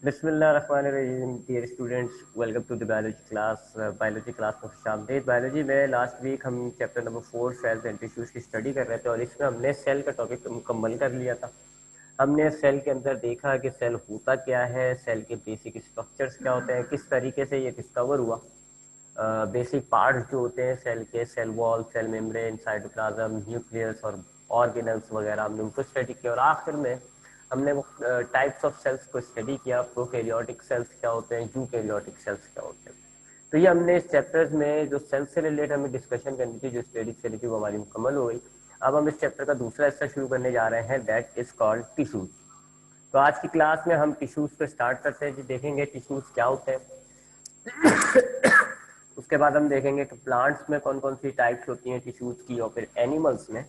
बिस्मिल्लाहिर्रहमानिर्रहीम। Dear students, welcome to the biology class. Biology class में खुशामदीद। बायोलॉजी में लास्ट वीक हम chapter number 4 cells and tissues की स्टडी कर रहे थे और इसमें हमने सेल का टॉपिक मुकम्मल कर लिया था। हमने सेल के अंदर देखा कि सेल होता क्या है, सेल के बेसिक स्ट्रक्चर्स क्या होते हैं, किस तरीके से ये डिस्कवर हुआ, बेसिक पार्ट्स जो होते हैं सेल के, cell wall, cell membrane, cytoplasm, nucleus और ऑर्गेनल्स वगैरह, हमने उनको स्टडी किया। और आखिर में हमने वो टाइप्स ऑफ सेल्स को स्टडी किया। प्रोकैरियोटिक सेल्स क्या होते हैं, यूकैरियोटिक सेल्स क्या होते हैं। तो ये हमने इस चैप्टर्स में जो सेल से रिलेटेड हमें डिस्कशन करनी थी, जो स्टडी चली थी, वो हमारी मुकम्मल हो गई। अब हम इस चैप्टर का दूसरा हिस्सा शुरू करने जा रहे हैं, दैट इज कॉल्ड टिश्यूज। तो आज की क्लास में हम टिश्यूज को स्टार्ट करते हैं जी। देखेंगे टिश्यूज क्या होते हैं, उसके बाद हम देखेंगे कि प्लांट्स में कौन कौन सी टाइप्स होती हैं टिश्यूज की, और फिर एनिमल्स में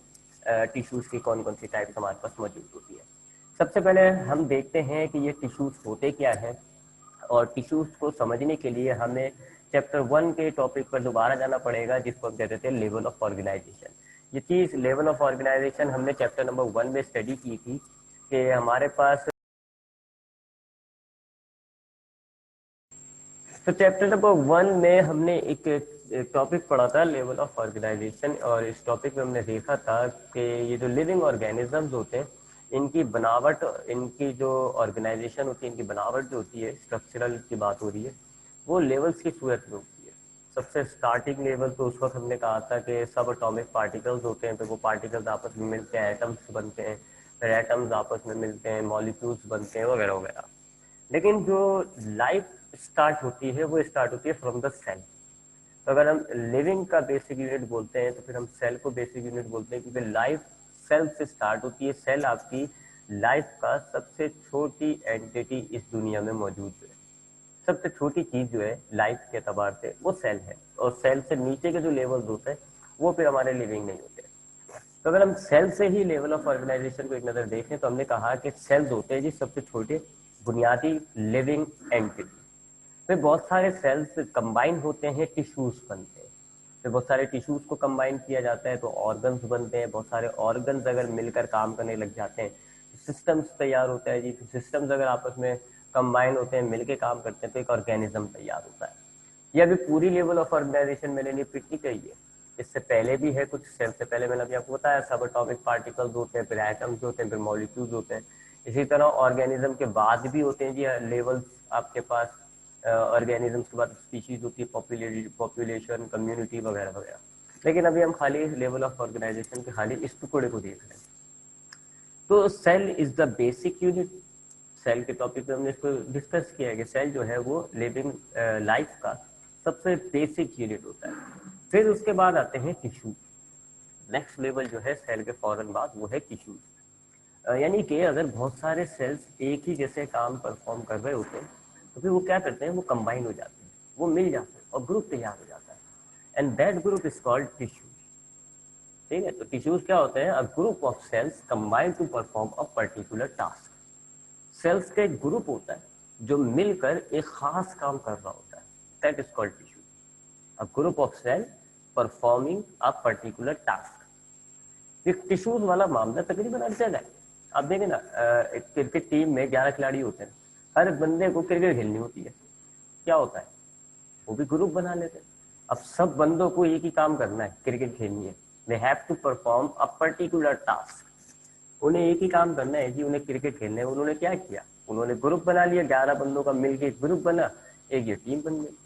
टिश्यूज की कौन कौन सी टाइप्स हमारे पास मौजूद होती है। सबसे पहले हम देखते हैं कि ये टिश्यूज होते क्या है, और टिश्यूज को समझने के लिए हमें चैप्टर 1 के टॉपिक पर दोबारा जाना पड़ेगा, जिसको हम कहते थे लेवल ऑफ ऑर्गेनाइजेशन। ये चीज लेवल ऑफ ऑर्गेनाइजेशन हमने चैप्टर नंबर 1 में स्टडी की थी कि हमारे पास। तो चैप्टर नंबर 1 में हमने एक टॉपिक पढ़ा था, लेवल ऑफ ऑर्गेनाइजेशन, और इस टॉपिक में हमने देखा था कि ये जो लिविंग ऑर्गेनिजम्स होते हैं, इनकी बनावट, इनकी जो ऑर्गेनाइजेशन होती है, इनकी बनावट जो होती है, स्ट्रक्चरल की बात हो रही है, वो लेवल्स की सूरत में होती है। सबसे स्टार्टिंग लेवल तो उस वक्त हमने कहा था कि सब एटॉमिक पार्टिकल्स होते हैं, तो वो पार्टिकल्स आपस में मिलते हैं, एटम्स बनते हैं, फिर एटम्स आपस में मिलते हैं, मॉलिक्यूल्स बनते हैं, वगैरह वगैरह। लेकिन जो लाइफ स्टार्ट होती है वो स्टार्ट होती है फ्रॉम द सेल। तो अगर हम लिविंग का बेसिक यूनिट बोलते हैं तो फिर हम सेल को बेसिक यूनिट बोलते हैं, क्योंकि लाइफ सेल से स्टार्ट होती है। सेल आपकी लाइफ का सबसे छोटी एंटिटी इस दुनिया में मौजूद है। सबसे छोटी चीज जो है लाइफ के एतबार से वो सेल है, और सेल से नीचे के जो लेवल्स होते हैं वो फिर हमारे लिविंग नहीं होते। तो अगर हम सेल से ही लेवल ऑफ ऑर्गेनाइजेशन को एक नजर देखें तो हमने कहा कि सेल्स होते हैं जी सबसे छोटे बुनियादी लिविंग एंटिटी। फिर बहुत सारे सेल्स कंबाइन होते हैं, टिश्यूज बनते हैं। फिर बहुत सारे टिश्यूज को कंबाइन किया जाता है तो ऑर्गन्स बनते हैं। बहुत सारे ऑर्गन्स अगर मिलकर काम करने लग जाते हैं तो सिस्टम्स तैयार होता है जी। सिस्टम्स अगर आपस में कंबाइन होते हैं, मिलकर काम करते हैं, तो एक ऑर्गेनिज्म तैयार होता है। ये अभी पूरी लेवल ऑफ ऑर्गेनाइजेशन मैंने नहीं पिक नहीं कही है, इससे पहले भी है, कुछ सेल से पहले मैंने अभी आपको बताया सब एटॉमिक पार्टिकल्स होते हैं, फिर एटम्स होते हैं, फिर मॉलिक्यूल्स होते हैं। इसी तरह ऑर्गेनिज्म के बाद भी होते हैं जी लेवल्स आपके पास। ऑर्गेनिजम्स के बाद स्पीशीज होती है, पॉपुलेशन, कम्युनिटी, वगैरह वगैरह। लेकिन अभी हम खाली लेवल ऑफ ऑर्गेनाइजेशन के खाली इस टुकड़े को देख रहे हैं। तो cell is the basic unit. Cell के टॉपिक पे हमने इसको डिस्कस किया है कि सेल जो है वो लिविंग लाइफ का सबसे बेसिक यूनिट होता है। फिर उसके बाद आते हैं टिश्यू। नेक्स्ट लेवल जो है सेल के फौरन बाद वो है टिश्यू। यानी कि अगर बहुत सारे सेल्स एक ही जैसे काम परफॉर्म कर रहे होते हैं तो फिर वो क्या करते हैं, वो कंबाइन हो जाते हैं, वो मिल जाते हैं और ग्रुप तैयार हो जाता है, and that group is called tissue. ठीक है, तो टिश्यूज क्या होते हैं, a group of cells combine to perform a particular task. Cells का एक ग्रुप होता है जो मिलकर एक खास काम कर रहा होता है, that is called tissue. A group of cell performing a particular task. ये टिश्यूज वाला मामला तकरीबन हर जगह है। आप देखें ना, एक क्रिकेट टीम में 11 खिलाड़ी होते हैं, हर बंदे को क्रिकेट खेलनी होती है, क्या होता है, वो भी ग्रुप बना लेते हैं। अब सब बंदों को एक ही काम करना है, क्रिकेट खेलनी है। They have to perform a particular task. उन्हें एक ही काम करना है कि उन्हें क्रिकेट खेलना है। उन्होंने क्या किया, उन्होंने ग्रुप बना लिया, 11 बंदों का मिलकर एक ग्रुप बना, एक ये टीम बन गई।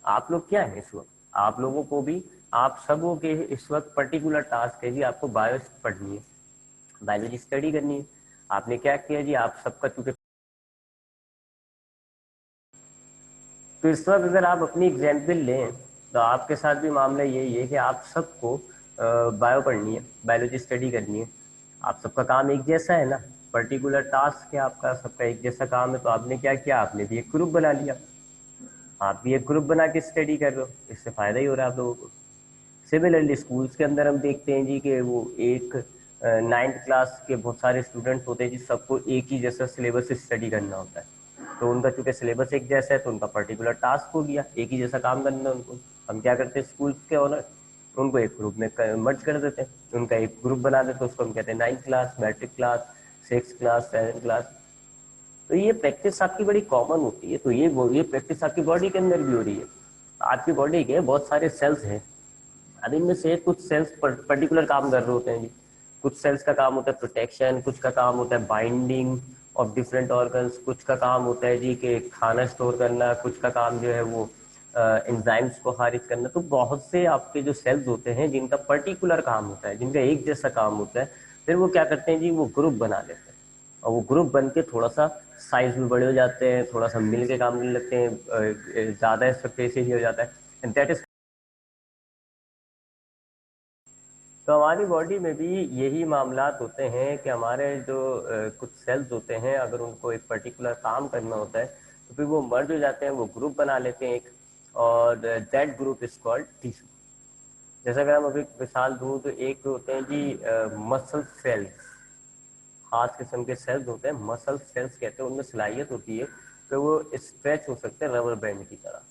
आप लोग क्या है इस वक्त, आप लोगों को भी, आप सबों के इस वक्त पर्टिकुलर टास्क है जी, आपको बायो पढ़नी है, बायोलॉजी स्टडी करनी है। आपने क्या किया जी, आप सबका, चूंकि तो इस वक्त अगर आप अपनी एग्जाम्पल लें तो आपके साथ भी मामला यही है कि आप सबको बायो पढ़नी है, बायोलॉजी स्टडी करनी है। आप सबका काम एक जैसा है ना, पर्टिकुलर टास्क है आपका, सबका एक जैसा काम है। तो आपने क्या किया, आपने भी एक ग्रुप बना लिया, आप भी एक ग्रुप बना के स्टडी कर रहे हो, इससे फायदा ही हो रहा है आप लोगों को। सिमिलरली स्कूल्स के अंदर हम देखते हैं जी कि वो एक 9th क्लास के बहुत सारे स्टूडेंट्स होते हैं जी, सबको एक ही जैसा सिलेबस स्टडी करना होता है। तो उनका चूंकि सिलेबस एक जैसा है तो उनका पर्टिकुलर टास्क हो गया, एक ही जैसा काम करना है उनको। हम क्या करते हैं स्कूल्स के ओनर, उनको एक ग्रुप में मर्ज कर देते हैं, उनका एक ग्रुप बना देते हैं, उसको हम कहते हैं 9th class, matric class, 6th class, 7th class. तो ये प्रैक्टिस आपकी बड़ी कॉमन होती है। तो ये प्रैक्टिस आपकी बॉडी के अंदर भी हो रही है। आपकी बॉडी के बहुत सारे सेल्स हैं, अब इनमें से कुछ सेल्स पर्टिकुलर काम कर रहे होते हैं जी। कुछ सेल्स का काम होता है प्रोटेक्शन, कुछ का काम होता है बाइंडिंग ऑफ डिफरेंट ऑर्गन्स, कुछ का काम होता है जी कि खाना स्टोर करना, कुछ का काम जो है वो एंजाइम्स को खारिज करना। तो बहुत से आपके जो सेल्स होते हैं जिनका पर्टिकुलर काम होता है, जिनका एक जैसा काम होता है, फिर वो क्या करते हैं जी, वो ग्रुप बना लेते हैं और वो ग्रुप बन के थोड़ा सा साइज में बड़े हो जाते हैं, थोड़ा सा मिल के काम करने लगते हैं, ज़्यादा स्पेसियस हो जाता है, एंड दैट इज। तो हमारी बॉडी में भी यही मामलात होते हैं कि हमारे जो कुछ सेल्स होते हैं, अगर उनको एक पर्टिकुलर काम करना होता है तो फिर वो मर्ज हो जाते हैं, वो ग्रुप बना लेते हैं एक, और that group is called tissue. जैसे अगर हम अभी मिसाल दूं तो एक होते हैं जी मसल सेल्स, खास किस्म के सेल्स होते हैं, मसल सेल्स कहते हैं, उनमें सलाहियत होती है कि वो स्ट्रेच हो सकते हैं रबर बैंड की तरह।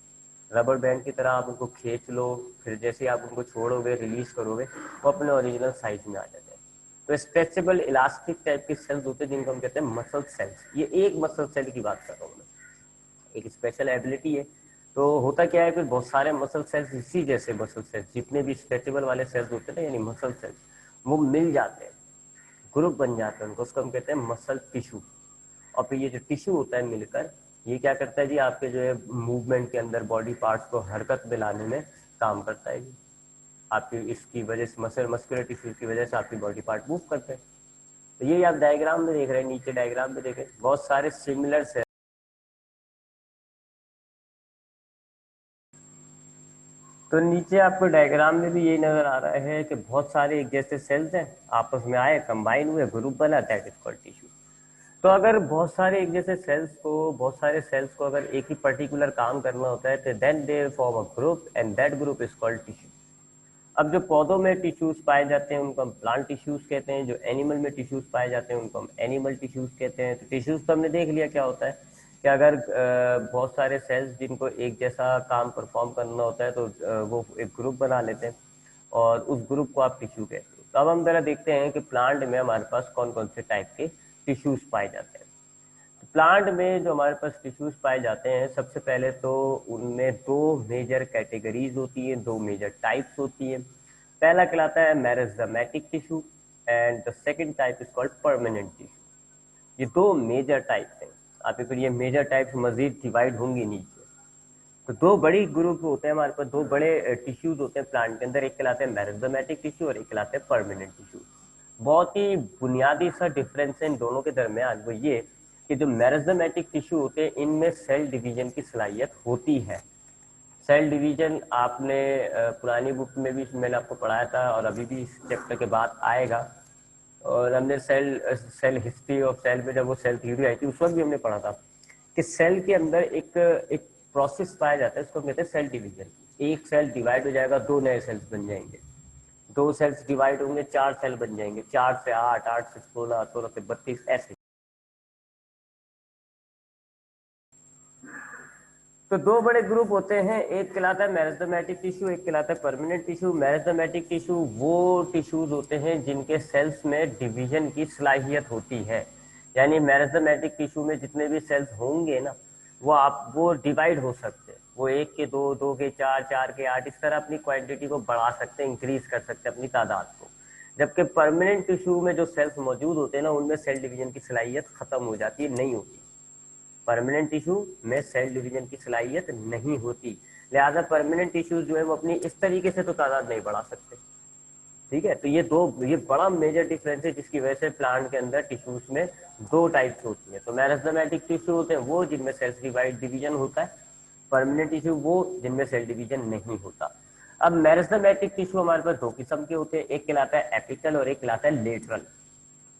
रबर बैंड की तरह आप उनको खींच लो, फिर जैसे आप उनको छोड़ोगे, रिलीज करोगे, वो अपने ओरिजिनल साइज में आ जाते हैं। तो स्ट्रेचेबल इलास्टिक टाइप के सेल्स होते हैं जिनको हम कहते हैं मसल सेल्स। ये एक मसल सेल की बात कर रहा हूँ मैं, एक स्पेशल एबिलिटी है। तो होता क्या है कि बहुत सारे मसल सेल्स, इसी जैसे मसल सेल्स जितने भी स्ट्रेचेबल वाले सेल्स होते हैं यानी मसल सेल्स, वो मिल जाते हैं, ग्रुप बन जाते हैं उनको, उसको हम कहते हैं मसल टिश्यू। और फिर ये जो टिश्यू होता है मिलकर, ये क्या करता है जी, आपके जो है मूवमेंट के अंदर बॉडी पार्ट्स को हरकत में लाने में काम करता है जी। आपकी इसकी वजह से मस्कुलर टिश्यू की वजह से आपकी बॉडी पार्ट मूव करते हैं। तो ये आप डायग्राम में देख रहे हैं, नीचे डायग्राम में देखें बहुत सारे सिमिलर से। तो नीचे आपको डायग्राम में भी यही नजर आ रहा है कि बहुत सारे एक जैसे सेल्स हैं, आपस में आए, कंबाइन हुए, ग्रुप बना, दैट इज कॉल्ड टिश्यू। तो अगर बहुत सारे एक जैसे सेल्स को, बहुत सारे सेल्स को अगर एक ही पर्टिकुलर काम करना होता है तो then they form a group and that group is called tissue. अब जो पौधों में टिश्यूज पाए जाते हैं उनको हम प्लांट टिश्यूज कहते हैं, जो एनिमल में टिश्यूज पाए जाते हैं उनको हम एनिमल टिश्यूज कहते हैं। तो टिश्यूज तो हमने देख लिया क्या होता है कि अगर बहुत सारे सेल्स जिनको एक जैसा काम परफॉर्म करना होता है तो वो एक ग्रुप बना लेते हैं और उस ग्रुप को आप टिश्यू कहते हैं। तो अब हम जरा देखते हैं कि प्लांट में हमारे पास कौन कौन से टाइप के टिश्यूज पाए जाते हैं। तो प्लांट में जो हमारे पास टिश्यूज पाए जाते हैं, सबसे पहले तो उनमें दो मेजर कैटेगरीज होती है, दो मेजर टाइप्स होती है। पहला कहलाता है meristematic tissue and the second type is called permanent tissue. ये दो मेजर टाइप्स हैं। आप फिर ये मेजर टाइप्स मजीद डिवाइड होंगी नीचे। तो दो बड़ी ग्रुप होते हैं हमारे पास, दो बड़े टिश्यूज होते हैं प्लांट के अंदर, एक कहलाते हैं मेरिस्टेमेटिक टिश्यू और एक कहलाते हैं परमानेंट टिश्यू। बहुत ही बुनियादी सा डिफरेंस है इन दोनों के दरमियान, वो ये कि जो मेरिस्टेमेटिक टिश्यू होते हैं इनमें सेल डिवीजन की सलाहियत होती है। सेल डिवीजन आपने पुरानी बुक में भी मैंने आपको पढ़ाया था और अभी भी इस चैप्टर के बाद आएगा। और हमने cell cell history of cell में जब वो सेल थ्योरी आई थी उस वक्त भी हमने पढ़ा था कि सेल के अंदर एक एक प्रोसेस पाया जाता है, उसको कहते हैं सेल डिवीजन। एक सेल डिवाइड हो जाएगा, दो नए सेल्स बन जाएंगे, दो सेल्स डिवाइड होंगे, चार सेल बन जाएंगे, चार से आठ, आठ से 16, 16 से 32, ऐसे। तो दो बड़े ग्रुप होते हैं, एक कहलाता है मेरिस्टेमेटिक टिश्यू, एक कहलाता है परमानेंट टिश्यू। मेरिस्टेमेटिक टिश्यू वो टिश्यूज होते हैं जिनके सेल्स में डिवीजन की सलाहियत होती है। यानी मेरिस्टेमेटिक टिश्यू में जितने भी सेल्स होंगे ना, वो डिवाइड हो सकते हैं, वो एक के दो, दो के चार, चार के आठ, इस तरह अपनी क्वांटिटी को बढ़ा सकते हैं, इंक्रीज कर सकते हैं अपनी तादाद को। जबकि परमानेंट टिश्यू में जो सेल्स मौजूद होते हैं ना, उनमें सेल डिवीजन की सलाहियत खत्म हो जाती है, नहीं होती। परमानेंट टिश्यू में सेल डिवीजन की सलाहियत नहीं होती, लिहाजा परमानेंट टिश्यूज जो है वो अपनी इस तरीके से तो तादाद नहीं बढ़ा सकते। ठीक है, तो ये बड़ा मेजर डिफरेंस है जिसकी वजह से प्लांट के अंदर टिश्यूज में दो टाइप्स होती है। तो मेरिस्टेमेटिक टिश्यू होते हैं वो जिनमें सेल्स डिवीजन होता है, परमानेंट टिश्यू वो जिनमें सेल डिवीजन नहीं होता। अब मेरिस्टेमेटिक टिश्यू हमारे पास दो किस्म के होते हैं, एक कहलाता है एपिकल और एक कहलाता है लेटरल।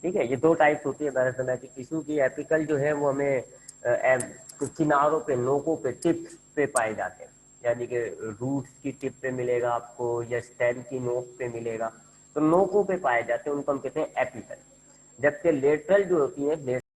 ठीक है, ये दो टाइप्स होती है मेरिस्टेमेटिक टिश्यू की। एपिकल जो है वो हमें किनारों पे, नोकों पे, टिप्स पे पाए जाते हैं, यानी कि रूट्स की टिप पे मिलेगा आपको या स्टेम की नोक पे मिलेगा, तो नोकों पे पाए जाते हैं, उनको हम कहते हैं एपिकल। जबकि लेटरल जो होती है,